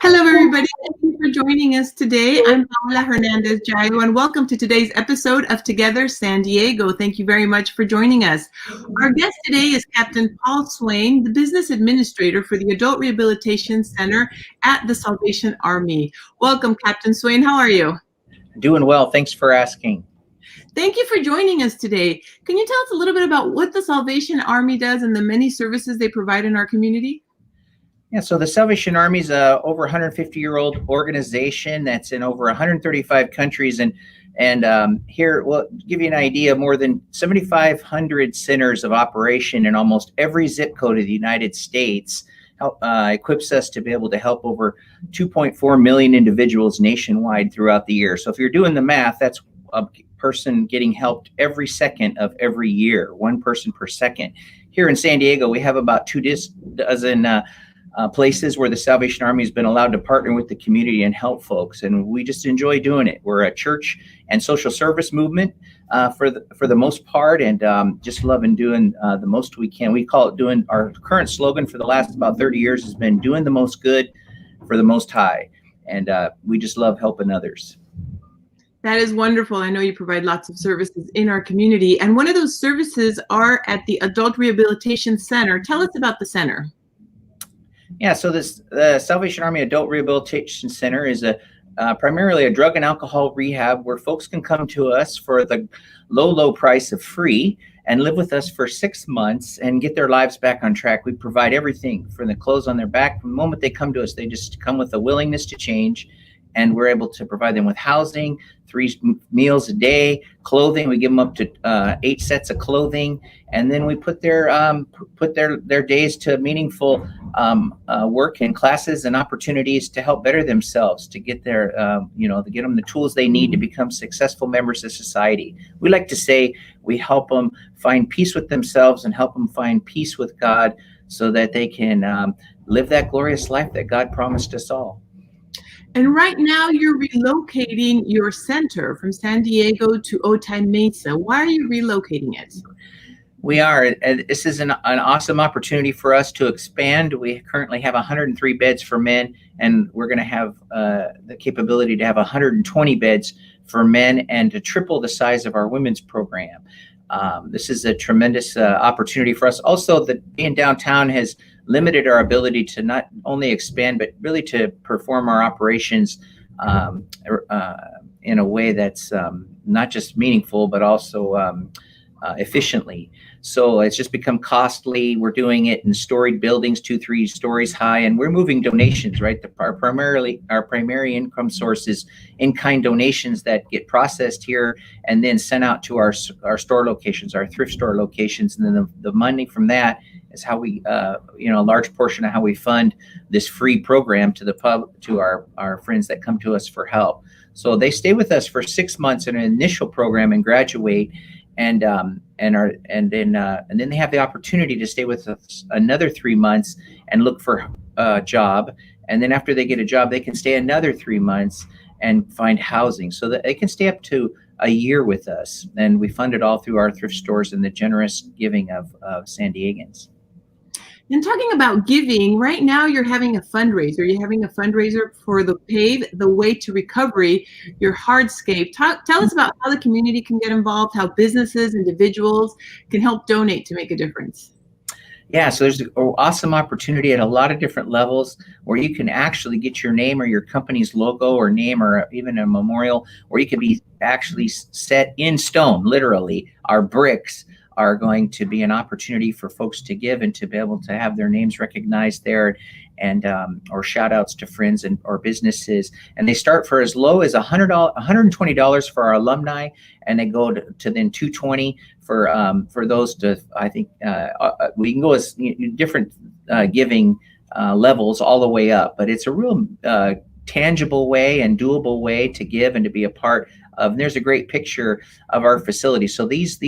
Hello, everybody. Thank you for joining us today. I'm Paula Hernandez Jayo, and welcome to today's episode of Together San Diego. Thank you very much for joining us. Our guest today is Captain Paul Swain, the business administrator for the Adult Rehabilitation Center at the Salvation Army. Welcome, Captain Swain. How are you? Doing well. Thanks for asking. Thank you for joining us today. Can you tell us a little bit about what the Salvation Army does and the many services they provide in our community? Yeah, so the Salvation Army is a over 150-year-old organization that's in over 135 countries, and here we'll give you an idea. More than 7,500 centers of operation in almost every zip code of the United States equips us to be able to help over 2.4 million individuals nationwide throughout the year. So if you're doing the math, that's a person getting helped every second of every year, one person per second. Here in San Diego, we have about 24 places where the Salvation Army has been allowed to partner with the community and help folks, and we just enjoy doing it. We're a church and social service movement for the most part, and just loving doing the most we can. We call it doing. Our current slogan for the last about 30 years has been doing the most good for the most high, and we just love helping others. That is wonderful. I know you provide lots of services in our community, and one of those services are at the Adult Rehabilitation Center. Tell us about the center. Yeah, so the Salvation Army Adult Rehabilitation Center is primarily a drug and alcohol rehab where folks can come to us for the low price of free and live with us for 6 months and get their lives back on track. We provide everything from the clothes on their back. From the moment they come to us, they just come with a willingness to change, and we're able to provide them with housing, 3 meals a day, clothing. We give them up to 8 sets of clothing, and then we put their days to meaningful work and classes and opportunities to help better themselves, to get their to get them the tools they need to become successful members of society. We like to say we help them find peace with themselves and help them find peace with God, so that they can live that glorious life that God promised us all. And right now you're relocating your center from San Diego to Otay Mesa. Why are you relocating it? We are. This is an awesome opportunity for us to expand. We currently have 103 beds for men, and we're going to have the capability to have 120 beds for men and to triple the size of our women's program. This is a tremendous opportunity for us. Also, being downtown has limited our ability to not only expand, but really to perform our operations in a way that's not just meaningful, but also efficiently. So it's just become costly. We're doing it in storied buildings, 2-3 stories high, and we're moving donations, right? Our primary income source is in-kind donations that get processed here and then sent out to our store locations, our thrift store locations, and then the money from that is how we, a large portion of how we fund this free program to our friends that come to us for help. So they stay with us for 6 months in an initial program and graduate, and then they have the opportunity to stay with us another 3 months and look for a job. And then after they get a job, they can stay another 3 months and find housing, so that they can stay up to a year with us. And we fund it all through our thrift stores and the generous giving of San Diegans. And talking about giving, right now you're having a fundraiser. You're having a fundraiser for the Pave the Way to Recovery, your hardscape. Tell us about how the community can get involved, how businesses, individuals can help donate to make a difference. Yeah, so there's an awesome opportunity at a lot of different levels where you can actually get your name or your company's logo or name or even a memorial, or you can be actually set in stone, literally. Our bricks are going to be an opportunity for folks to give and to be able to have their names recognized there, and or shout outs to friends or businesses. And they start for as low as $120 for our alumni, and they go to then $220 for those to, I think we can go as different giving levels all the way up, but it's a real tangible way and doable way to give and to be a part of. And there's a great picture of our facility. So these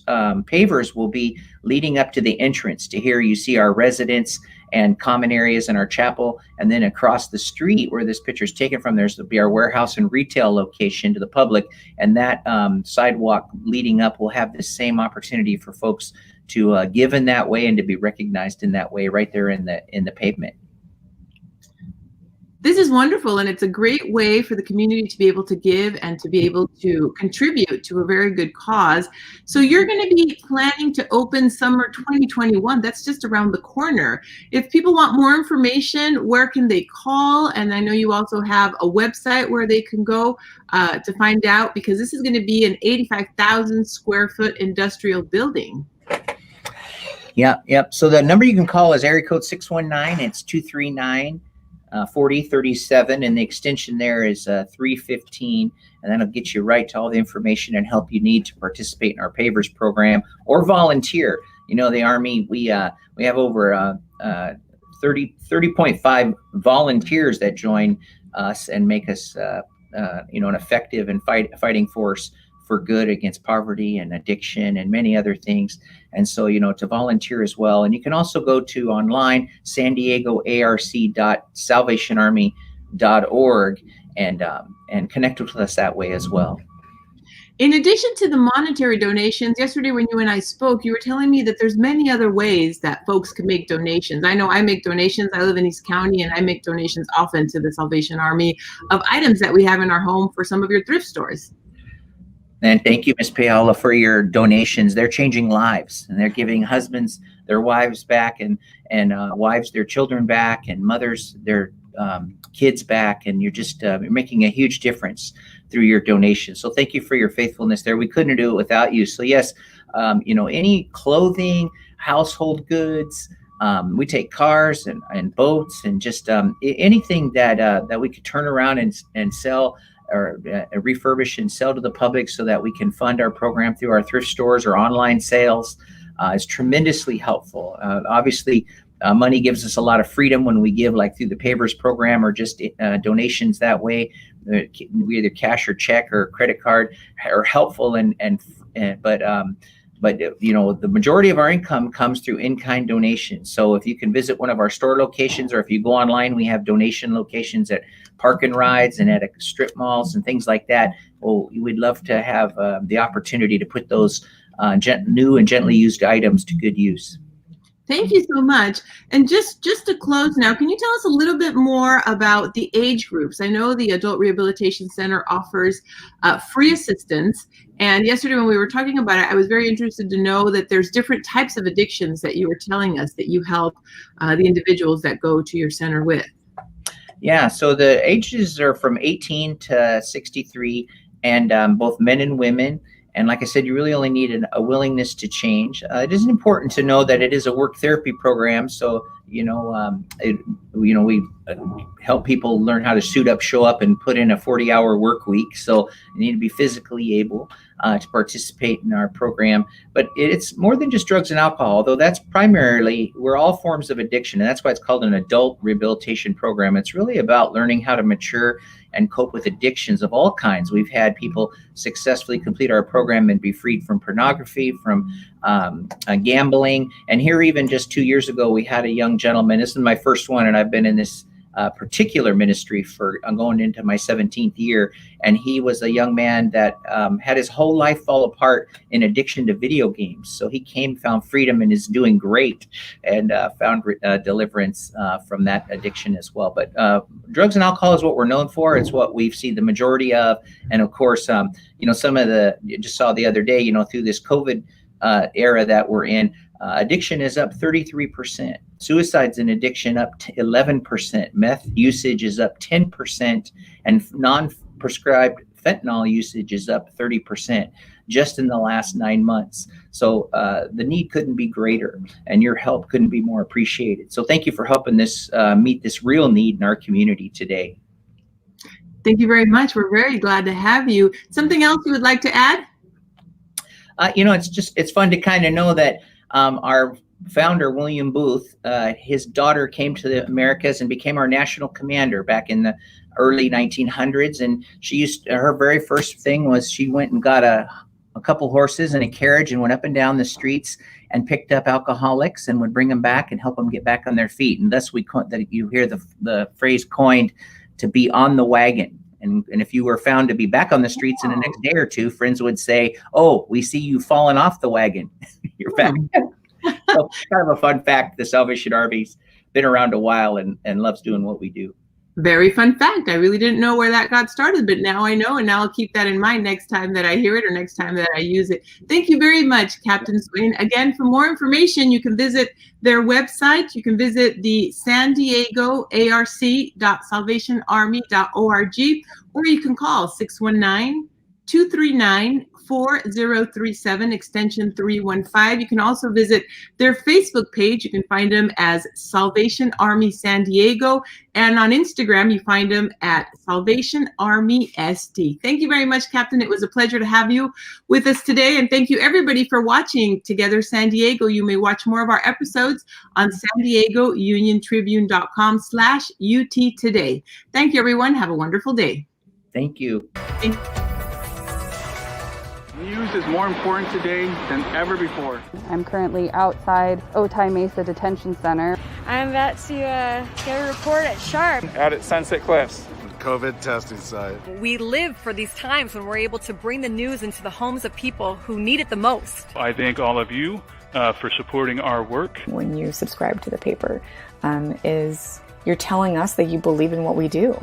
pavers will be leading up to the entrance. To here you see our residents and common areas in our chapel, and then across the street where this picture is taken from, there's to be our warehouse and retail location to the public, and that sidewalk leading up will have the same opportunity for folks to give in that way and to be recognized in that way right there in the pavement. This is wonderful, and it's a great way for the community to be able to give and to be able to contribute to a very good cause. So you're going to be planning to open summer 2021. That's just around the corner. If people want more information, where can they call? And I know you also have a website where they can go to find out, because this is going to be an 85,000 square foot industrial building. Yep. So the number you can call is area code 619. It's 239 4037, and the extension there is 315, and that'll get you right to all the information and help you need to participate in our pavers program or volunteer. You know, the Army, we have over 30.5 volunteers that join us and make us an effective and fighting force for good against poverty and addiction and many other things. And so, to volunteer as well. And you can also go to online, san diego arc.salvationarmy.org, and connect with us that way as well. In addition to the monetary donations, yesterday when you and I spoke, you were telling me that there's many other ways that folks can make donations. I know I make donations. I live in East County, and I make donations often to the Salvation Army of items that we have in our home for some of your thrift stores. And thank you, Ms. Paola, for your donations. They're changing lives, and they're giving husbands their wives back, and wives their children back, and mothers their kids back. And you're just you're making a huge difference through your donations. So thank you for your faithfulness there. We couldn't do it without you. So yes, any clothing, household goods, we take cars and boats, and just anything that we could turn around and sell, or refurbish and sell to the public, so that we can fund our program through our thrift stores or online sales, is tremendously helpful. Obviously, money gives us a lot of freedom when we give, like through the pavers program, or just donations that way. Either cash or check or credit card are helpful, but the majority of our income comes through in-kind donations. So if you can visit one of our store locations, or if you go online, we have donation locations at park and rides and at strip malls and things like that. Well, we'd love to have the opportunity to put those new and gently used items to good use. Thank you so much. And just to close now, can you tell us a little bit more about the age groups? I know the Adult Rehabilitation Center offers free assistance. And yesterday when we were talking about it, I was very interested to know that there's different types of addictions that you were telling us that you help the individuals that go to your center with. Yeah, so the ages are from 18 to 63, and both men and women. And like I said, you really only need a willingness to change. It is important to know that it is a work therapy program. So, we help people learn how to suit up, show up, and put in a 40-hour work week. So you need to be physically able to participate in our program. But it's more than just drugs and alcohol, although that's primarily, we're all forms of addiction. And that's why it's called an adult rehabilitation program. It's really about learning how to mature and cope with addictions of all kinds. We've had people successfully complete our program and be freed from pornography, from gambling. And here, even just 2 years ago, we had a young gentleman. This is my first one, and I've been in this particular ministry I'm going into my 17th year. And he was a young man that had his whole life fall apart in addiction to video games. So he found freedom, and is doing great, and found deliverance from that addiction as well. But drugs and alcohol is what we're known for. It's what we've seen the majority of. And of course, some of you just saw the other day, through this COVID era that we're in, addiction is up 33%. Suicides and addiction up 11%. Meth usage is up 10%. And non-prescribed fentanyl usage is up 30% just in the last 9 months. So the need couldn't be greater, and your help couldn't be more appreciated. So thank you for helping this meet this real need in our community today. Thank you very much. We're very glad to have you. Something else you would like to add? It's fun to kind of know that our founder, William Booth, his daughter came to the Americas and became our national commander back in the early 1900s. And her very first thing was she went and got a couple horses and a carriage and went up and down the streets and picked up alcoholics and would bring them back and help them get back on their feet. And thus you hear the phrase coined to be on the wagon. And if you were found to be back on the streets in the next day or two, friends would say, "Oh, we see you falling off the wagon. You're back." So kind of a fun fact. The Salvation Army's been around a while and loves doing what we do. Very fun fact. I really didn't know where that got started, but now I know, and now I'll keep that in mind next time that I hear it or next time that I use it. Thank you very much, Captain Swain. Again, for more information, you can visit their website. You can visit the San Diego arc.salvationarmy.org, or you can call 619-239-4037, extension 315. You can also visit their Facebook page. You can find them as Salvation Army San Diego. And on Instagram, you find them at Salvation Army SD. Thank you very much, Captain. It was a pleasure to have you with us today. And thank you, everybody, for watching Together San Diego. You may watch more of our episodes on SanDiegoUnionTribune.com/UT today. Thank you, everyone. Have a wonderful day. Thank you. News is more important today than ever before. I'm currently outside Otay Mesa Detention Center. I'm about to get a report at Sharp. Out at Sunset Cliffs. COVID testing site. We live for these times when we're able to bring the news into the homes of people who need it the most. I thank all of you for supporting our work. When you subscribe to the paper, you're telling us that you believe in what we do.